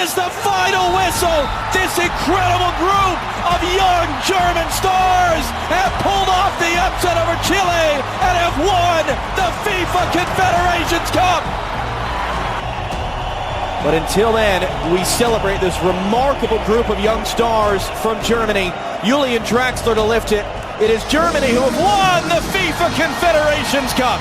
is the final whistle. This incredible group of young German stars have pulled off the upset over Chile and have won the FIFA Confederations Cup. But until then, we celebrate this remarkable group of young stars from Germany. Julian Draxler to lift it. It is Germany who have won the FIFA Confederations Cup.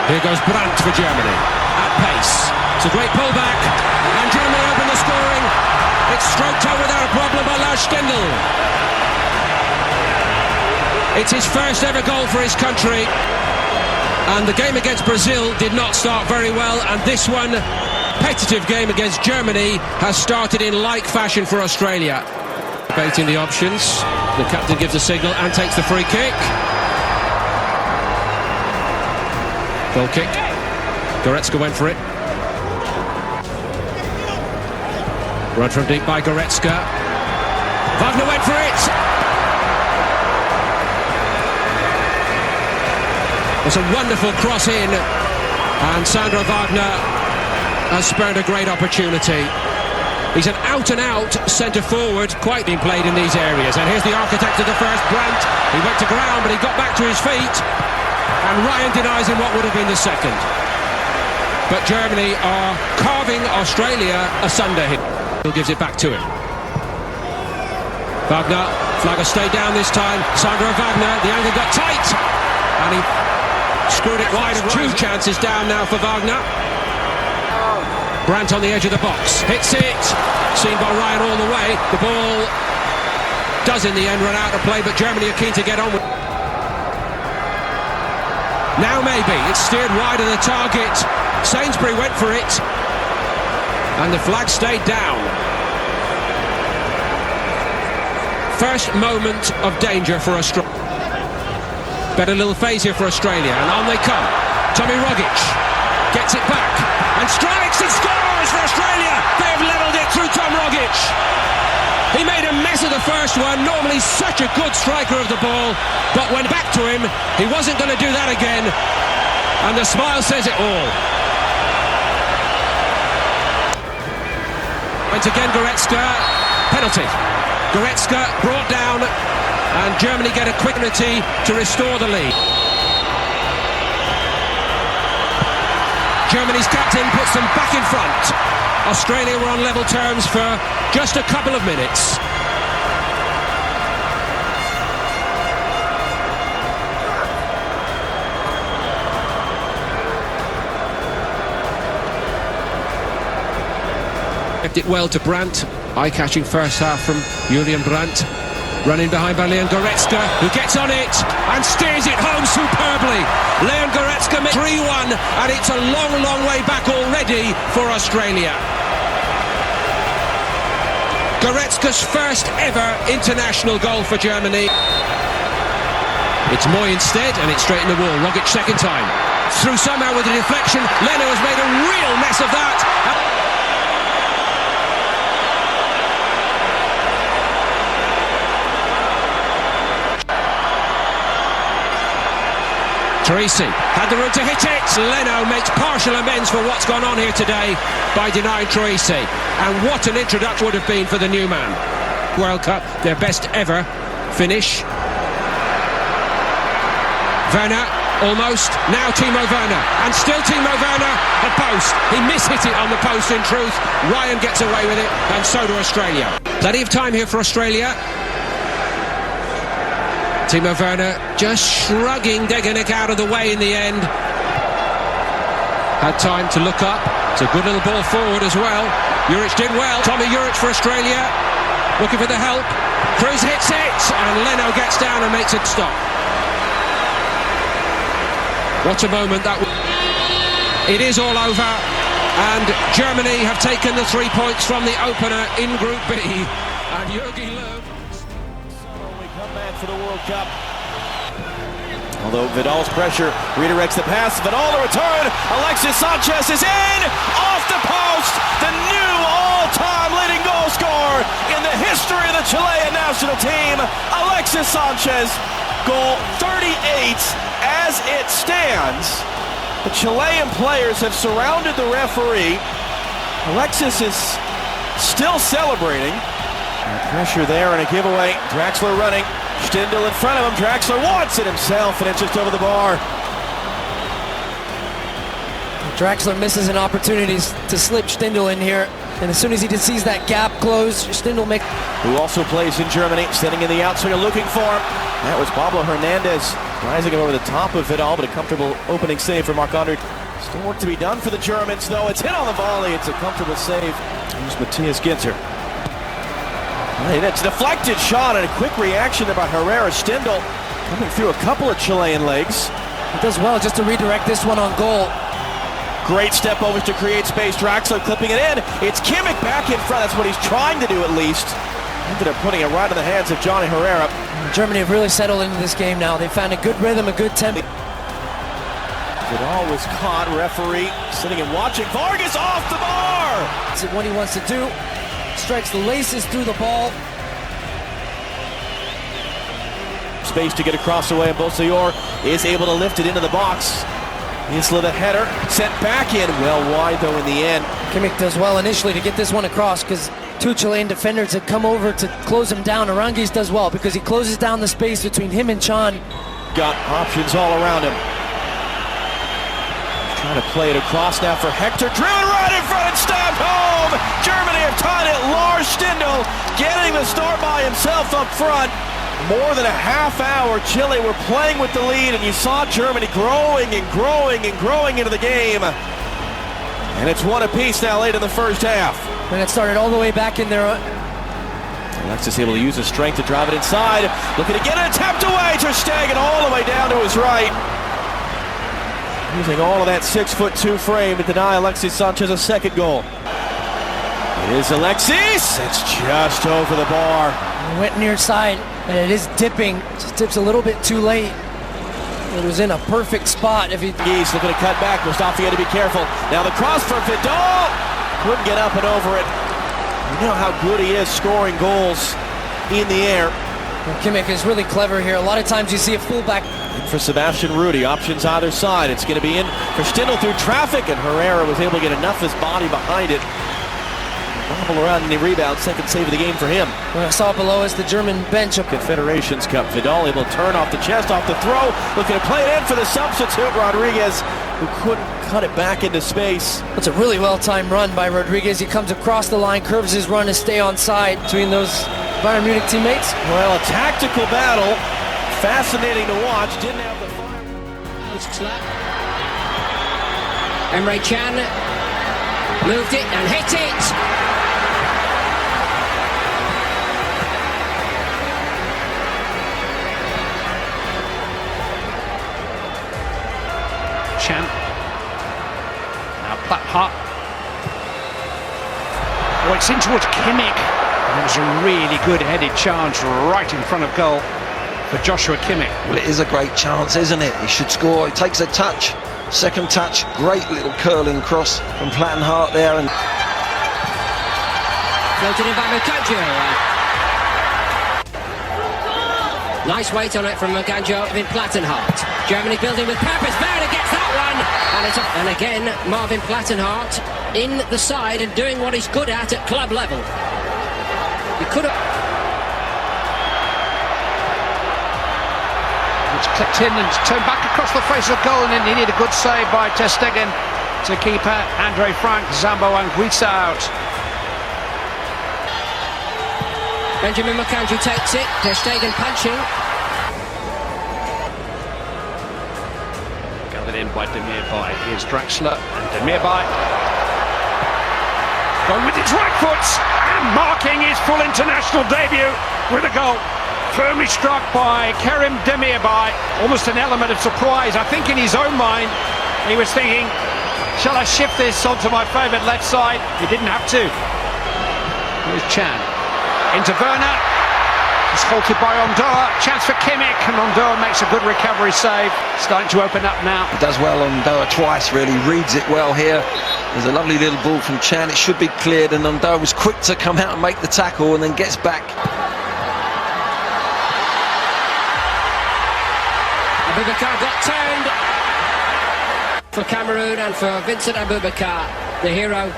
Here goes Brandt for Germany, at pace. It's a great pullback, and Germany open the scoring. It's stroked out without a problem by Lars Stindl. It's his first ever goal for his country. And the game against Brazil did not start very well, and this one, competitive game against Germany, has started in like fashion for Australia. Debating the options, the captain gives a signal and takes the free kick. Goal kick. Goretzka went for it. Run from deep by Goretzka. Wagner went for it. It's a wonderful cross in, and Sandro Wagner has spurned a great opportunity. He's an out-and-out centre-forward, quite being played in these areas. And here's the architect of the first, Brandt. He went to ground, but he got back to his feet. And Ryan denies him what would have been the second. But Germany are carving Australia asunder here. He gives it back to him. Wagner, Flagger stayed down this time. Sandro Wagner, the angle got tight. And he screwed it wide. Two chances down now for Wagner. Brandt on the edge of the box. Hits it. Seen by Ryan all the way. The ball does in the end run out of play, but Germany are keen to get on with it. Now maybe, it's steered wide of the target. Sainsbury went for it, and the flag stayed down. First moment of danger for Australia. Better little phase here for Australia, and on they come. Tommy Rogic gets it back, and strikes and scores for Australia! They've levelled it through Tom Rogic. He made a mess of the first one, normally such a good striker of the ball, but when back to him, he wasn't going to do that again, and the smile says it all. Once again, Goretzka, penalty. Goretzka brought down, and Germany get a quick opportunity to restore the lead. Germany's captain puts them back in front. Australia were on level terms for just a couple of minutes. Kept it well to Brandt. Eye-catching first half from Julian Brandt. Running behind by Leon Goretzka, who gets on it and steers it home superbly. Leon Goretzka makes 3-1, and it's a long, long way back already for Australia. Goretzka's first ever international goal for Germany. It's Moy instead, and it's straight in the wall. Rogic second time. Through somehow with a deflection. Leno has made a real mess of that. Teresi had the room to hit it. Leno makes partial amends for what's gone on here today by denying Teresi. And what an introduction would have been for the new man. World Cup, their best ever finish. Werner, almost. Now Timo Werner. And still Timo Werner at post. He mishit it on the post in truth. Ryan gets away with it, and so do Australia. Plenty of time here for Australia. Timo Werner just shrugging Degenek out of the way in the end. Had time to look up. It's a good little ball forward as well. Juric did well. Tommy Juric for Australia. Looking for the help. Cruz hits it, and Leno gets down and makes it stop. What a moment that was. It is all over, and Germany have taken the 3 points from the opener in Group B. And Jogi Löw for the World Cup. Although Vidal's pressure redirects the pass, Vidal the return, Alexis Sanchez is in, off the post, the new all-time leading goal scorer in the history of the national team, Alexis Sanchez, goal 38 as it stands. The Chilean players have surrounded the referee. Alexis is still celebrating. Pressure there and a giveaway. Draxler running. Stindl in front of him. Draxler wants it himself, and it's just over the bar. Draxler misses an opportunity to slip Stindl in here. And as soon as he sees that gap close, Stindl makes... Who also plays in Germany, sitting in the outswinger looking for him. That was Pablo Hernandez rising over the top of it all, but a comfortable opening save for Marc-Andre. Still work to be done for the Germans, though. It's hit on the volley. It's a comfortable save. Here's Matthias Ginter. It's a deflected shot and a quick reaction there by Herrera. Stindl coming through a couple of Chilean legs. He does well just to redirect this one on goal. Great step overs to create space. Draxler clipping it in. It's Kimmich back in front. That's what he's trying to do at least. Ended up putting it right in the hands of Johnny Herrera. Germany have really settled into this game now. They found a good rhythm, a good tempo. Vidal was caught. Referee sitting and watching. Vargas off the bar. That's what he wants to do. Strikes the laces through the ball. Space to get across the way, and Bosayor is able to lift it into the box. Isla the header, sent back in, well wide though in the end. Kimmich does well initially to get this one across because two Chilean defenders had come over to close him down. Aranguiz does well because he closes down the space between him and Chan. Got options all around him. Trying to play it across now for Hector, driven right in front and stabbed home! Germany have tied it. Lars Stindl getting the start by himself up front. More than a half hour, Chile were playing with the lead, and you saw Germany growing and growing and growing into the game. And it's one apiece now late in the first half. And it started all the way back in there. Alexis able to use his strength to drive it inside. Looking to get an attempt away. Ter Stegen all the way down to his right. Using all of that 6'2" frame to deny Alexis Sanchez a second goal. It is Alexis. It's just over the bar. It went near side, and it is dipping. Just dips a little bit too late. It was in a perfect spot. If he... He's looking to cut back. Mustafi had to be careful. Now the cross from Vidal. Couldn't get up and over it. You know how good he is scoring goals in the air. And Kimmich is really clever here. A lot of times you see a fullback. In for Sebastian Rudy. Options either side. It's going to be in for Stindl through traffic, and Herrera was able to get enough of his body behind it. Bobble around in the rebound. Second save of the game for him. What I saw below is the German bench. Confederations Cup. Vidal able to turn off the chest, off the throw. Looking to play it in for the substitute, Rodriguez, who couldn't cut it back into space. It's a really well-timed run by Rodriguez. He comes across the line, curves his run to stay on side between those Bayern Munich teammates. Well, a tactical battle. Fascinating to watch. Didn't have the fire. Emre Can moved it and hit it. Chan. Now Hart. Oh, it's in towards Kimmich. And it was a really good headed chance right in front of goal for Joshua Kimmich. Well, it is a great chance, isn't it? He should score. He takes a touch. Second touch. Great little curling cross from Plattenhardt there. And floated in by Mukanjo. Nice weight on it from Mukanjo in Plattenhardt. Germany building with purpose. Werner gets that one. And again, Marvin Plattenhardt in the side and doing what he's good at club level. He could have... It's clipped in and turned back across the face of the goal, and then he needed a good save by Ter Stegen to keeper Andre Frank. Zambo Anguissa out. Benjamin Mukanjo takes it. Ter Stegen punching. Gathered in by Demirbay. Here's Draxler and Demirbay. Going with his right foot and marking his full international debut with a goal. Firmly struck by Kerim Demirbay. Almost an element of surprise. I think in his own mind he was thinking, shall I shift this onto my favourite left side? He didn't have to. Here's Chan. Into Werner. It's halted by Ondoa. Chance for Kimmich, and Ondoa makes a good recovery save. Starting to open up now. he does well on Ondoa twice, really. Reads it well here. There's a lovely little ball from Chan. It should be cleared, and Ondoa was quick to come out and make the tackle, and then gets back. Abubakar got turned for Cameroon and for Vincent Abubakar, the hero.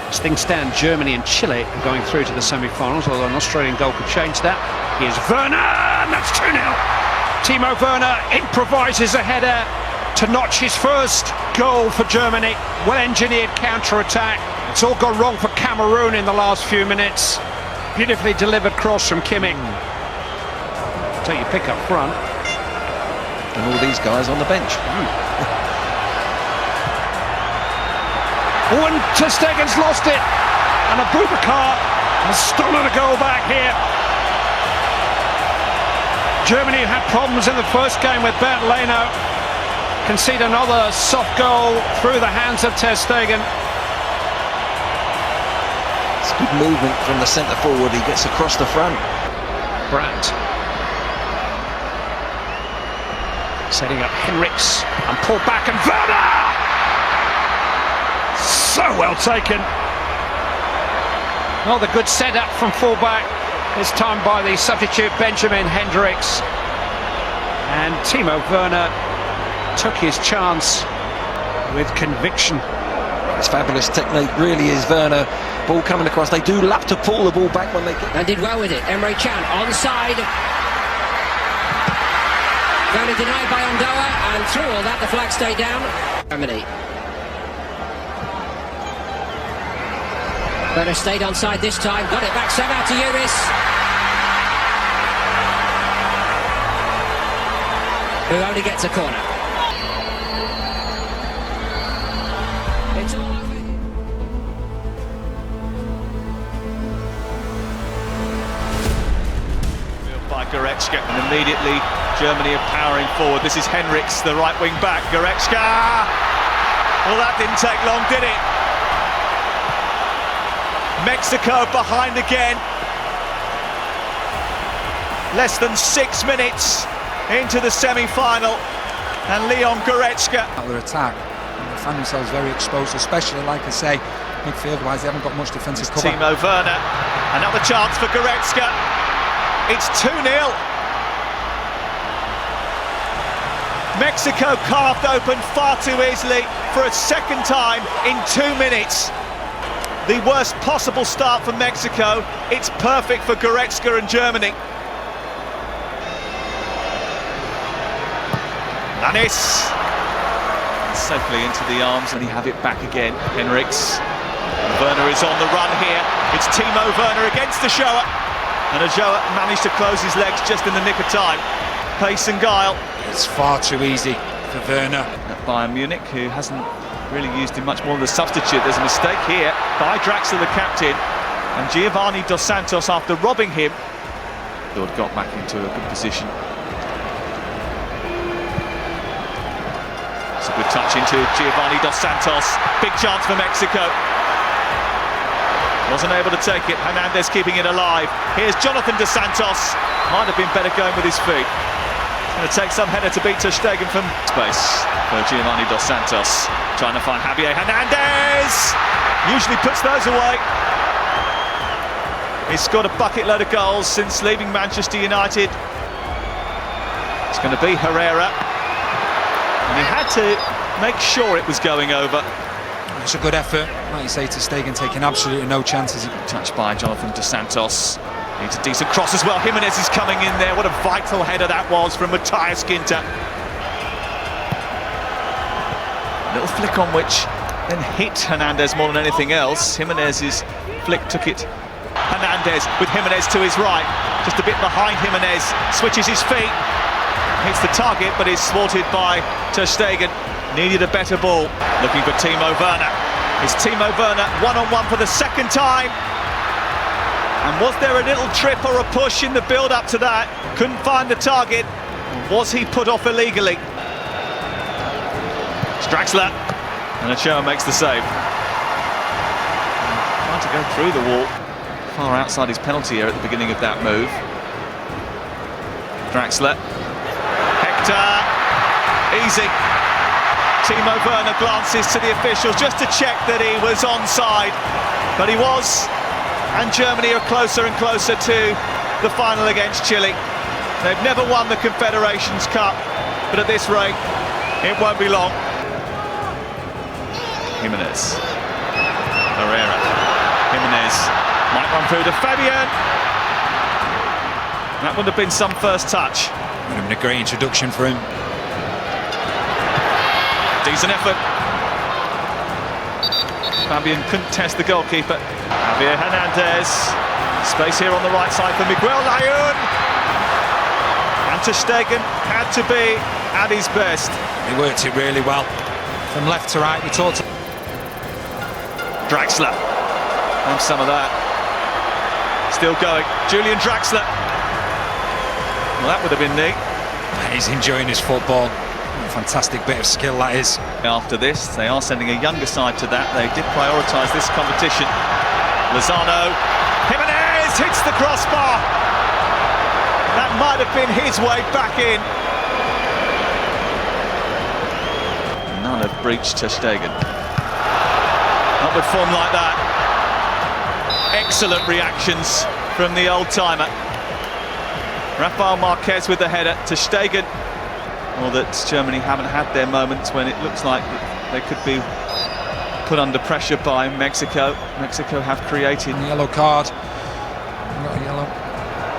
As things stand, Germany and Chile are going through to the semi-finals, although an Australian goal could change that. Here's Werner, and that's 2-0. Timo Werner improvises a header to notch his first goal for Germany. Well-engineered counter-attack. It's all gone wrong for Cameroon in the last few minutes. Beautifully delivered cross from Kimmich. Take your pick up front. And all these guys on the bench. Oh, and Ter Stegen's lost it. And Abubakar has stolen a goal back here. Germany had problems in the first game with Bernd Leno. Concede another soft goal through the hands of Ter Stegen. It's good movement from the centre forward. He gets across the front. Brandt. Setting up Henrichs and pulled back, and Werner! So well taken. Well, the good setup from fullback, this time by the substitute Benjamin Hendricks. And Timo Werner took his chance with conviction. It's fabulous technique, really is Werner. Ball coming across. They do love to pull the ball back when they get. And did well with it. Emre Can onside. Werner denied by Ondoa, and through all that, the flag stayed down. Germany. Werner stayed onside this time, got it back somehow to Uris. Who only gets a corner. It's all over. By Goretzka, and immediately Germany are powering forward. This is Henrichs, the right wing back. Goretzka! Well, that didn't take long, did it? Mexico behind again. Less than 6 minutes into the semi-final, and Leon Goretzka. Their attack, and they find themselves very exposed, especially, like I say, midfield-wise, they haven't got much defensive cover. Timo Werner, another chance for Goretzka. It's 2-0. Mexico carved open far too easily for a second time in 2 minutes. The worst possible start for Mexico. It's perfect for Goretzka and Germany. Nanis. Safely into the arms, and he have it back again. Henrichs. Werner is on the run here. It's Timo Werner against the Shoah. And Ajoa managed to close his legs just in the nick of time. Pace and guile. It's far too easy for Werner. At Bayern Munich, who hasn't really used him much more than a substitute. There's a mistake here by Draxler, the captain, and Giovanni Dos Santos, after robbing him, got back into a good position. It's a good touch into Giovanni Dos Santos. Big chance for Mexico. Wasn't able to take it. Hernandez keeping it alive. Here's Jonathan Dos Santos. Might have been better going with his feet. Going to take some header to beat Ter Stegen from space for Giovanni Dos Santos. Trying to find Javier Hernandez. Usually puts those away. He's scored a bucket load of goals since leaving Manchester United. It's going to be Herrera. And he had to make sure it was going over. It's a good effort. Like you say, Ter Stegen taking absolutely no chances. Touched by Jonathan Dos Santos. Needs a decent cross as well. Jimenez is coming in there. What a vital header that was from Matthias Ginter. Little flick on which then hit Hernandez more than anything else. Jimenez's flick took it. Hernandez with Jimenez to his right. Just a bit behind Jimenez. Switches his feet. Hits the target, but is thwarted by Ter Stegen. Needed a better ball. Looking for Timo Werner. It's Timo Werner one-on-one for the second time. And was there a little trip or a push in the build-up to that? Couldn't find the target. Was he put off illegally? Draxler. And Ochoa makes the save. Trying to go through the wall. Far outside his penalty area at the beginning of that move. Draxler. Hector. Easy. Timo Werner glances to the officials just to check that he was onside, but he was, and Germany are closer and closer to the final against Chile. They've never won the Confederations Cup, but at this rate, it won't be long. Jimenez. Herrera. Jimenez might run through to Fabian. That would have been some first touch. Would have been a great introduction for him. Decent effort. Fabian couldn't test the goalkeeper. Javier Hernandez. Space here on the right side for Miguel Layun. And Ter Stegen had to be at his best. He worked it really well. From left to right, we talked. Draxler. Have some of that. Still going. Julian Draxler. Well, that would have been neat. He's enjoying his football. Fantastic bit of skill that is. After this, they are sending a younger side to that. They did prioritise this competition. Lozano. Jimenez hits the crossbar. That might have been his way back in. None have breached Ter Stegen. Not with form like that. Excellent reactions from the old-timer. Rafael Marquez with the header. Ter Stegen. Or that Germany haven't had their moments when it looks like they could be put under pressure by Mexico. Mexico have created. Yellow card. Not a yellow.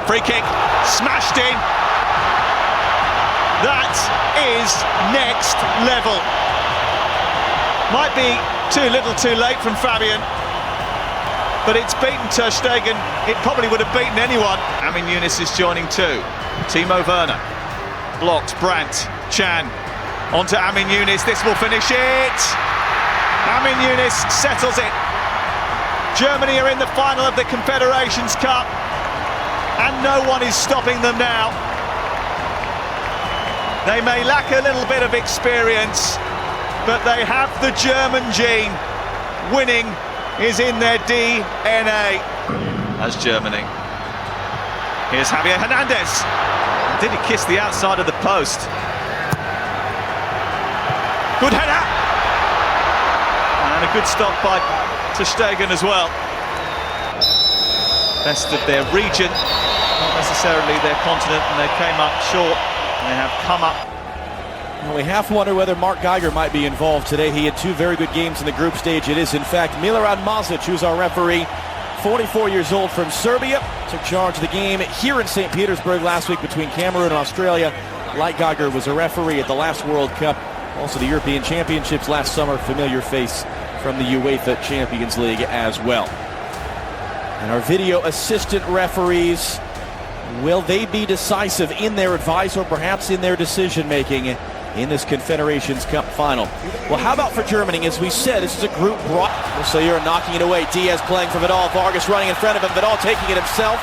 Free kick. Smashed in. That is next level. Might be too little too late from Fabian. But it's beaten Ter Stegen. It probably would have beaten anyone. Amin Younes is joining too. Timo Werner. Blocked. Brandt. Chan. Onto Amin Younes. This will finish it. Amin Younes settles it. Germany are in the final of the Confederations Cup. And no one is stopping them now. They may lack a little bit of experience, but they have the German gene. Winning is in their DNA. As Germany. Here's Javier Hernandez. Did he kiss the outside of the post? Good header! And a good stop by Ter Stegen as well. Best of their region, not necessarily their continent, and they came up short. They have come up. Well, we half wonder whether Mark Geiger might be involved today. He had two very good games in the group stage. It is, in fact, Milorad Mazic, who's our referee. 44 years old from Serbia, took charge of the game here in St. Petersburg last week between Cameroon and Australia. Like Geiger was a referee at the last World Cup, also the European Championships last summer. Familiar face from the UEFA Champions League as well. And our video assistant referees, will they be decisive in their advice or perhaps in their decision-making in this Confederations Cup final? Well, how about for Germany? As we said, this is a group brought. So you're knocking it away. Diaz playing for Vidal. Vargas running in front of him. Vidal taking it himself,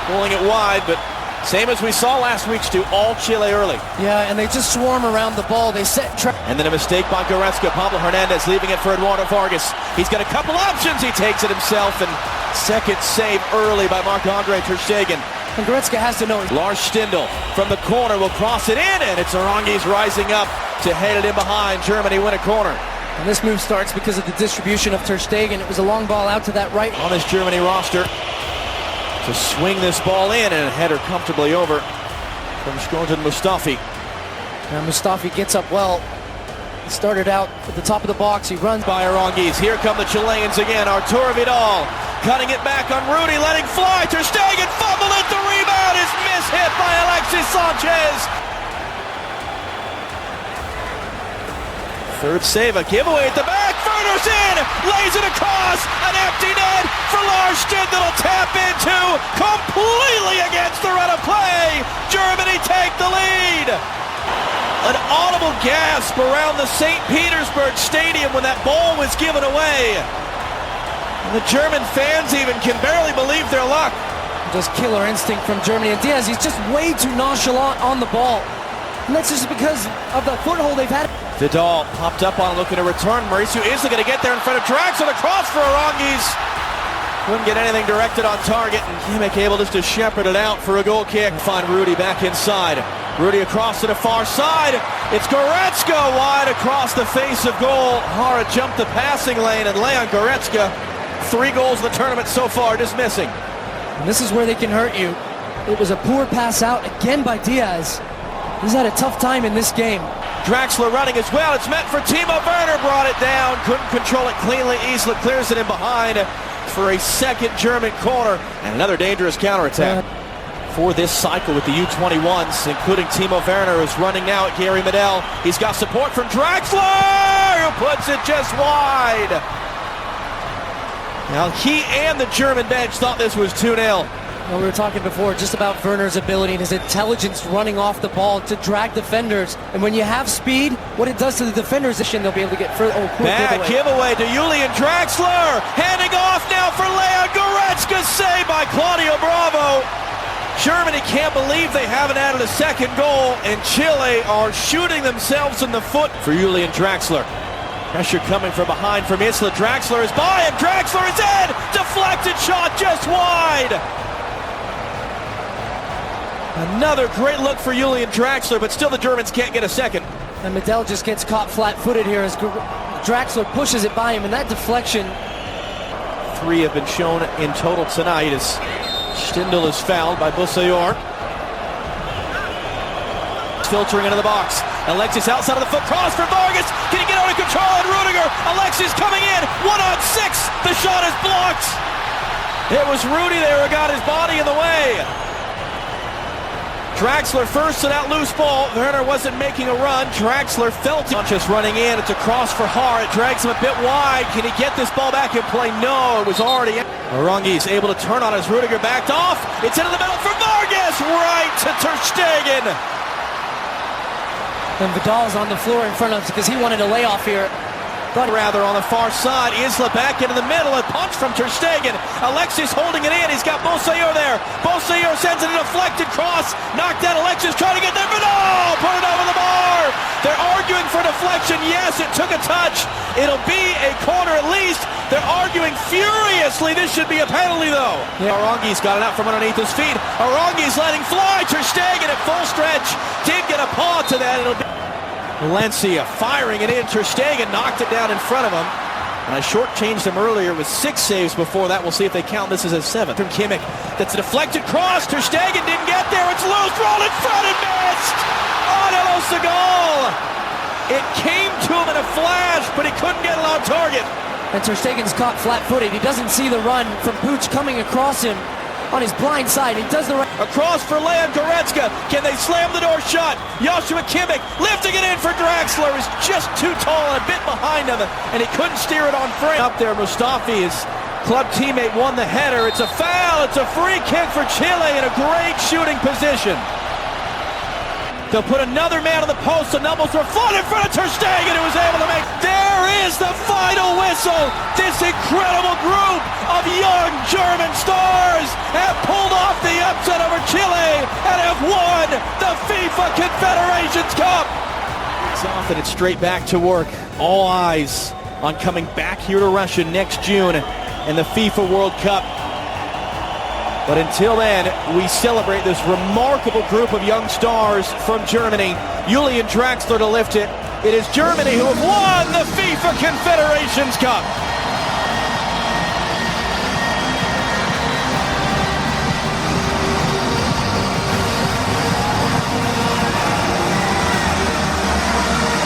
pulling it wide, but same as we saw last week, Stu, all Chile early. Yeah, and they just swarm around the ball. They set trap. And then a mistake by Goretzka. Pablo Hernandez leaving it for Eduardo Vargas. He's got a couple options. He takes it himself, and second save early by Marc-Andre Ter Stegen. And Goretzka has to know. Lars Stindl from the corner will cross it in, and it's Aranguiz rising up to head it in behind. Germany win a corner. And this move starts because of the distribution of Ter Stegen. It was a long ball out to that right. On this Germany roster to swing this ball in and header comfortably over from Shkodran Mustafi. Now Mustafi gets up well. He started out at the top of the box. He runs by Aranguiz. Here come the Chileans again. Arturo Vidal cutting it back on Rudy, letting fly. Ter Stegen fumbled it. The rebound is mishit by Alexis Sanchez. Third save, a giveaway at the back. Werner's in, lays it across. An empty net for Lars Stindl to tap into. Completely against the run of play. Germany take the lead. An audible gasp around the St. Petersburg Stadium when that ball was given away. And the German fans even can barely believe their luck. Just killer instinct from Germany. And Diaz, he's just way too nonchalant on the ball. And that's just because of the foothold they've had. Vidal popped up on looking to return. Mauricio is going to get there in front of Drax on the cross for Aranguiz. Couldn't get anything directed on target, and Kimmich able just to shepherd it out for a goal kick. Find Rudy back inside. Rudy across to the far side. It's Goretzka wide across the face of goal. Hara jumped the passing lane, and Leon Goretzka, 3 goals in the tournament so far, just missing. And this is where they can hurt you. It was a poor pass out again by Diaz. He's had a tough time in this game. Draxler running as well. It's meant for Timo Werner. Brought it down. Couldn't control it cleanly. Isla clears it in behind for a second German corner. And another dangerous counterattack for this cycle with the U21s, including Timo Werner, who's running now at Gary Medel. He's got support from Draxler, who puts it just wide. Now, he and the German bench thought this was 2-0. Well, we were talking before just about Werner's ability and his intelligence running off the ball to drag defenders. And when you have speed, what it does to the defenders, they'll be able to get further. Bad giveaway to Julian Draxler. Handing off now for Leon Goretzka. Saved by Claudio Bravo. Germany can't believe they haven't added a second goal, and Chile are shooting themselves in the foot for Julian Draxler. Pressure coming from behind from Isla. Draxler is by him. Draxler is in. Deflected shot just wide. Another great look for Julian Draxler, but still the Germans can't get a second. And Medel just gets caught flat-footed here as Draxler pushes it by him, and that deflection. 3 have been shown in total tonight as Stindl is fouled by Bussayor. Filtering into the box. Alexis outside of the foot. Cross for Vargas. Can he get out of control? And Rudiger. Alexis coming in. 1-on-6. The shot is blocked. It was Rudy there who got his body in the way. Draxler first to that loose ball. Werner wasn't making a run. Draxler felt it. Just running in. It's a cross for Haar. It drags him a bit wide. Can he get this ball back in play? No, it was already in. Arangi's able to turn on as Rudiger backed off. It's into the middle for Vargas. Right to Ter Stegen. And Vidal's on the floor in front of him because he wanted a layoff here. But rather on the far side, Isla back into the middle, a punch from Ter Stegen. Alexis holding it in, he's got Bussayor there. Bussayor sends it a deflected cross, knocked out Alexis, trying to get there, Vidal, put it over the bar. They're arguing for deflection, yes, it took a touch. It'll be a corner at least. They're arguing furiously, this should be a penalty though. Yeah. Arangi's got it out from underneath his feet. Arangi's letting fly, Ter Stegen at full stretch. Did get a paw to that, it'll be Valencia firing it in. Ter Stegen knocked it down in front of him. And I shortchanged him earlier with 6 saves before that. We'll see if they count this as a 7th. From Kimmich. That's a deflected cross. Ter Stegen didn't get there. It's loose. Rolled in front and missed. Angelo Segal. It came to him in a flash, but he couldn't get it on target. And Ter Stegen's caught flat-footed. He doesn't see the run from Pooch coming across him on his blind side. He does the right. Across for Leon Goretzka. Can they slam the door shut? Joshua Kimmich lifting it in for Draxler. Is just too tall and a bit behind him, and he couldn't steer it on frame. Up there, Mustafi, his club teammate, won the header. It's a foul. It's a free kick for Chile in a great shooting position. They'll put another man on the post, and Nubbles were fought in front of Ter Stegen, who was able to make. There is the final whistle. This incredible group of young German stars have pulled off the upset over Chile and have won the FIFA Confederations Cup. It's off and it's straight back to work. All eyes on coming back here to Russia next June in the FIFA World Cup. But until then, we celebrate this remarkable group of young stars from Germany. Julian Draxler to lift it. It is Germany who have won the FIFA Confederations Cup.